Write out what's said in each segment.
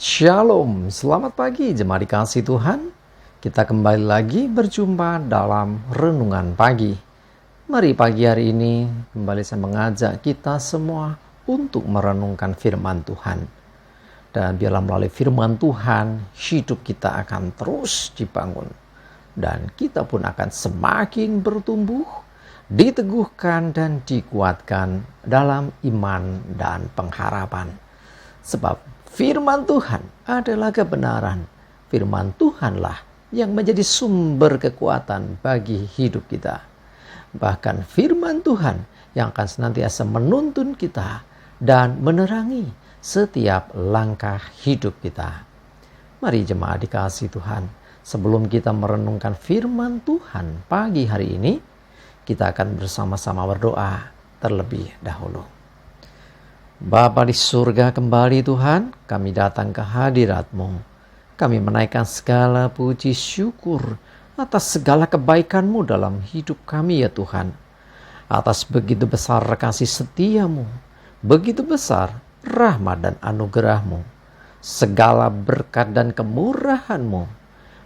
Shalom, selamat pagi jemaat dikasih Tuhan. Kita kembali lagi berjumpa dalam renungan pagi. Mari pagi hari ini kembali saya mengajak kita semua untuk merenungkan firman Tuhan. Dan biarlah melalui firman Tuhan hidup kita akan terus dibangun. Dan kita pun akan semakin bertumbuh, diteguhkan dan dikuatkan dalam iman dan pengharapan. Sebab firman Tuhan adalah kebenaran. Firman Tuhanlah yang menjadi sumber kekuatan bagi hidup kita. Bahkan firman Tuhan yang akan senantiasa menuntun kita dan menerangi setiap langkah hidup kita. Mari jemaat dikasih Tuhan, sebelum kita merenungkan firman Tuhan pagi hari ini, kita akan bersama-sama berdoa terlebih dahulu. Bapa di surga, kembali Tuhan, kami datang ke hadirat-Mu. Kami menaikkan segala puji syukur atas segala kebaikan-Mu dalam hidup kami ya Tuhan. Atas begitu besar kasih setia-Mu, begitu besar rahmat dan anugerah-Mu. Segala berkat dan kemurahan-Mu,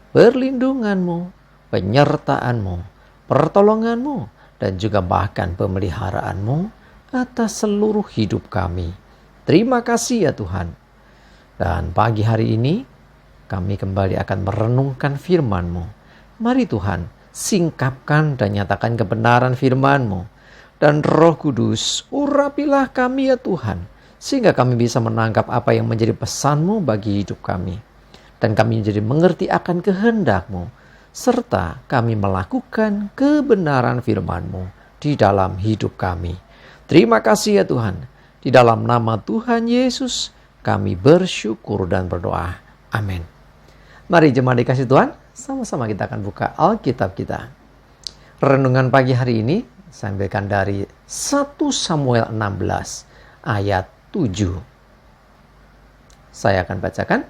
perlindungan-Mu, penyertaan-Mu, pertolongan-Mu, dan juga bahkan pemeliharaan-Mu atas seluruh hidup kami. Terima kasih ya Tuhan. Dan pagi hari ini kami kembali akan merenungkan firman-Mu. Mari Tuhan, singkapkan dan nyatakan kebenaran firman-Mu. Dan Roh Kudus, urapilah kami ya Tuhan, sehingga kami bisa menangkap apa yang menjadi pesan-Mu bagi hidup kami. Dan kami menjadi mengerti akan kehendak-Mu, serta kami melakukan kebenaran firman-Mu di dalam hidup kami. Terima kasih ya Tuhan. Di dalam nama Tuhan Yesus kami bersyukur dan berdoa. Amin. Mari jemaat dikasih Tuhan, sama-sama kita akan buka Alkitab kita. Renungan pagi hari ini saya ambilkan dari 1 Samuel 16 ayat 7. Saya akan bacakan.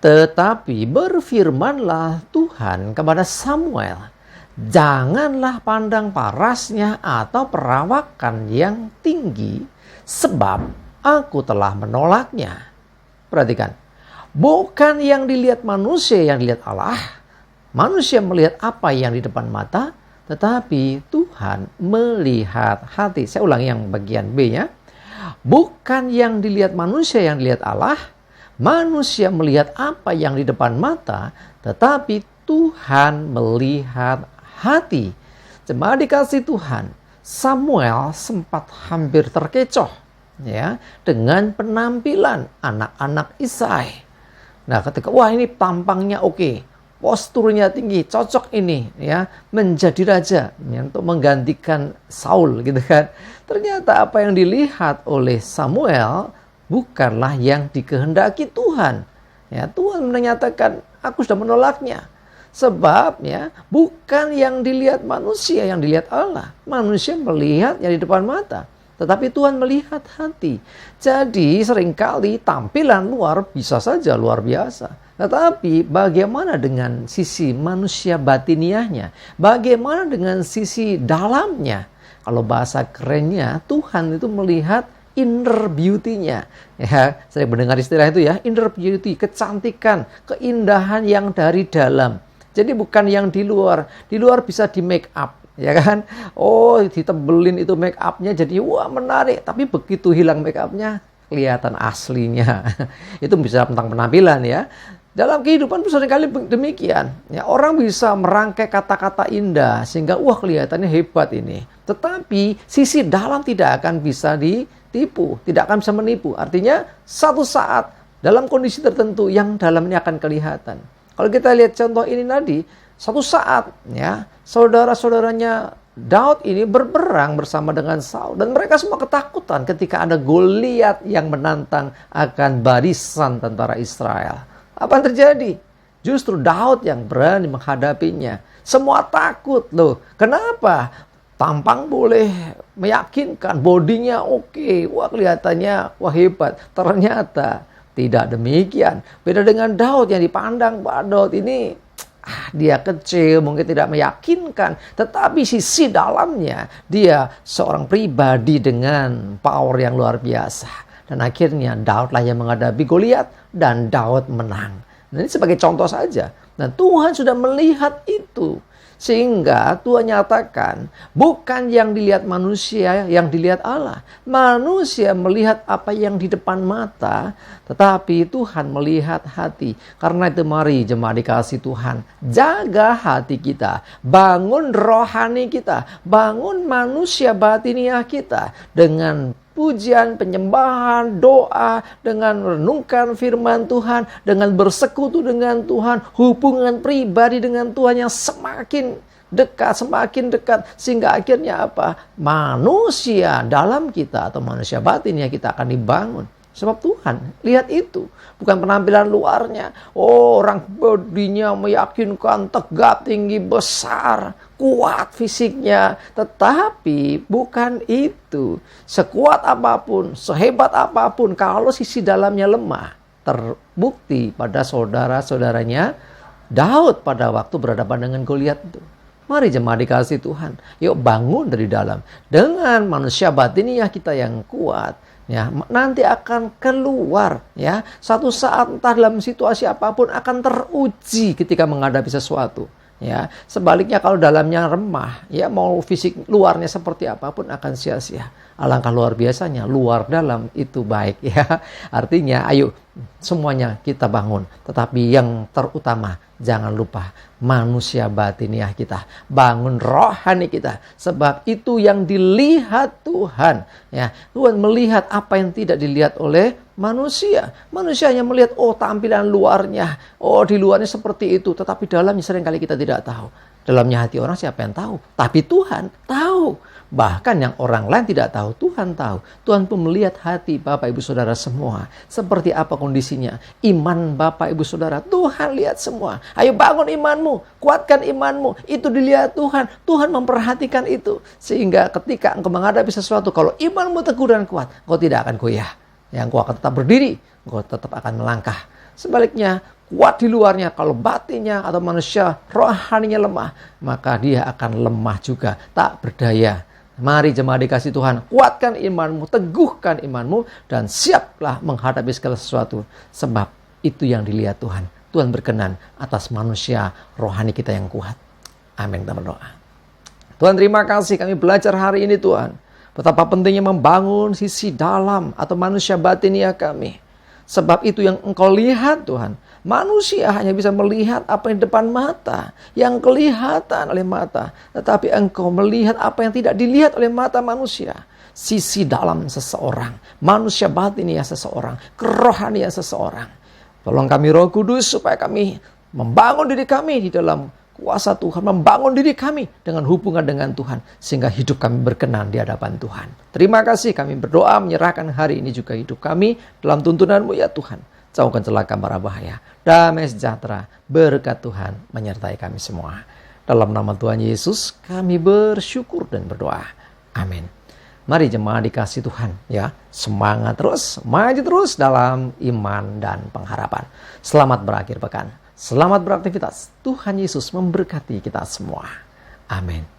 Tetapi berfirmanlah Tuhan kepada Samuel, janganlah pandang parasnya atau perawakan yang tinggi, sebab aku telah menolaknya. Perhatikan, bukan yang dilihat manusia yang dilihat Allah. Manusia melihat apa yang di depan mata, tetapi Tuhan melihat hati. Saya ulangi yang bagian B-nya. Bukan yang dilihat manusia yang dilihat Allah. Manusia melihat apa yang di depan mata, tetapi Tuhan melihat hati. Jemaat dikasih Tuhan, Samuel sempat hampir terkecoh ya dengan penampilan anak-anak Isai. Nah, ketika wah ini tampangnya oke, posturnya tinggi, cocok ini ya menjadi raja ya, untuk menggantikan Saul gitu kan. Ternyata apa yang dilihat oleh Samuel bukanlah yang dikehendaki Tuhan. Ya, Tuhan menyatakan aku sudah menolaknya. Sebab ya bukan yang dilihat manusia yang dilihat Allah. Manusia melihat yang di depan mata, tetapi Tuhan melihat hati. Jadi seringkali tampilan luar bisa saja luar biasa, tetapi bagaimana dengan sisi manusia batiniahnya? Bagaimana dengan sisi dalamnya? Kalau bahasa kerennya, Tuhan itu melihat inner beauty-nya. Ya, saya mendengar istilah itu ya, inner beauty, kecantikan, keindahan yang dari dalam. Jadi bukan yang di luar. Di luar bisa di make up, ya kan? Oh, ditebelin itu make up-nya jadi wah menarik. Tapi begitu hilang make up-nya, kelihatan aslinya. Itu bisa tentang penampilan ya. Dalam kehidupan seringkali demikian. Ya, orang bisa merangkai kata-kata indah sehingga wah kelihatannya hebat ini. Tetapi sisi dalam tidak akan bisa ditipu, tidak akan bisa menipu. Artinya satu saat dalam kondisi tertentu yang dalamnya akan kelihatan. Kalau kita lihat contoh ini tadi, suatu saat ya saudara-saudaranya Daud ini berperang bersama dengan Saul dan mereka semua ketakutan ketika ada Goliat yang menantang akan barisan tentara Israel. Apa yang terjadi? Justru Daud yang berani menghadapinya. Semua takut loh. Kenapa? Tampang boleh meyakinkan, bodinya oke, wah kelihatannya wah hebat. Ternyata tidak demikian. Beda dengan Daud yang dipandang, Pak Daud ini dia kecil, mungkin tidak meyakinkan. Tetapi sisi dalamnya, dia seorang pribadi dengan power yang luar biasa. Dan akhirnya Daudlah yang menghadapi Goliat dan Daud menang. Nah, ini sebagai contoh saja. Dan Tuhan sudah melihat itu. Sehingga Tuhan nyatakan, bukan yang dilihat manusia, yang dilihat Allah. Manusia melihat apa yang di depan mata, tetapi Tuhan melihat hati. Karena itu mari jemaat dikasih Tuhan, jaga hati kita, bangun rohani kita, bangun manusia batiniah kita dengan pujian, penyembahan, doa, dengan merenungkan firman Tuhan, dengan bersekutu dengan Tuhan, hubungan pribadi dengan Tuhan yang semakin dekat, sehingga akhirnya apa? Manusia dalam kita atau manusia batinnya kita akan dibangun. Sebab Tuhan lihat itu, bukan penampilan luarnya. Oh, orang bodinya meyakinkan, tegap, tinggi, besar, kuat fisiknya. Tetapi bukan itu. Sekuat apapun, sehebat apapun, kalau sisi dalamnya lemah. Terbukti pada saudara-saudaranya Daud pada waktu berhadapan dengan Goliat itu. Mari jemaat dikasih Tuhan, yuk bangun dari dalam. Dengan manusia batiniah kita yang kuat, ya, nanti akan keluar, ya. Satu saat entah dalam situasi apapun akan teruji ketika menghadapi sesuatu, ya. Sebaliknya kalau dalamnya remah, ya, mau fisik luarnya seperti apapun akan sia-sia. Alangkah luar biasanya luar dalam itu baik, ya. Artinya ayo semuanya kita bangun, tetapi yang terutama jangan lupa manusia batiniah kita, bangun rohani kita, sebab itu yang dilihat Tuhan, ya. Tuhan melihat apa yang tidak dilihat oleh manusia. Manusia hanya melihat tampilan luarnya, di luarnya seperti itu, tetapi dalamnya seringkali kita tidak tahu. Dalamnya hati orang siapa yang tahu? Tapi Tuhan tahu. Bahkan yang orang lain tidak tahu, Tuhan tahu. Tuhan pun melihat hati Bapak Ibu Saudara semua. Seperti apa kondisinya. Iman Bapak Ibu Saudara, Tuhan lihat semua. Ayo bangun imanmu, kuatkan imanmu. Itu dilihat Tuhan. Tuhan memperhatikan itu. Sehingga ketika engkau menghadapi sesuatu, kalau imanmu teguh dan kuat, engkau tidak akan goyah. Engkau akan tetap berdiri, engkau tetap akan melangkah. Sebaliknya, kuat di luarnya, kalau batinnya atau manusia rohaninya lemah, maka dia akan lemah juga, tak berdaya. Mari jemaat dikasih Tuhan, kuatkan imanmu, teguhkan imanmu, dan siaplah menghadapi segala sesuatu. Sebab itu yang dilihat Tuhan. Tuhan berkenan atas manusia rohani kita yang kuat. Amin, kita berdoa. Tuhan, terima kasih kami belajar hari ini Tuhan. Betapa pentingnya membangun sisi dalam atau manusia batiniah kami. Sebab itu yang Engkau lihat Tuhan. Manusia hanya bisa melihat apa yang depan mata, yang kelihatan oleh mata. Tetapi Engkau melihat apa yang tidak dilihat oleh mata manusia. Sisi dalam seseorang, manusia batiniah seseorang, kerohanian seseorang. Tolong kami Roh Kudus supaya kami membangun diri kami di dalam kuasa Tuhan, membangun diri kami dengan hubungan dengan Tuhan, sehingga hidup kami berkenan di hadapan Tuhan. Terima kasih, kami berdoa menyerahkan hari ini juga hidup kami dalam tuntunan-Mu ya Tuhan. Jauhkan celaka mara bahaya, damai sejahtera, berkat Tuhan menyertai kami semua. Dalam nama Tuhan Yesus kami bersyukur dan berdoa. Amin. Mari jemaat dikasih Tuhan, ya, semangat terus, maju terus dalam iman dan pengharapan. Selamat berakhir pekan. Selamat beraktivitas. Tuhan Yesus memberkati kita semua. Amin.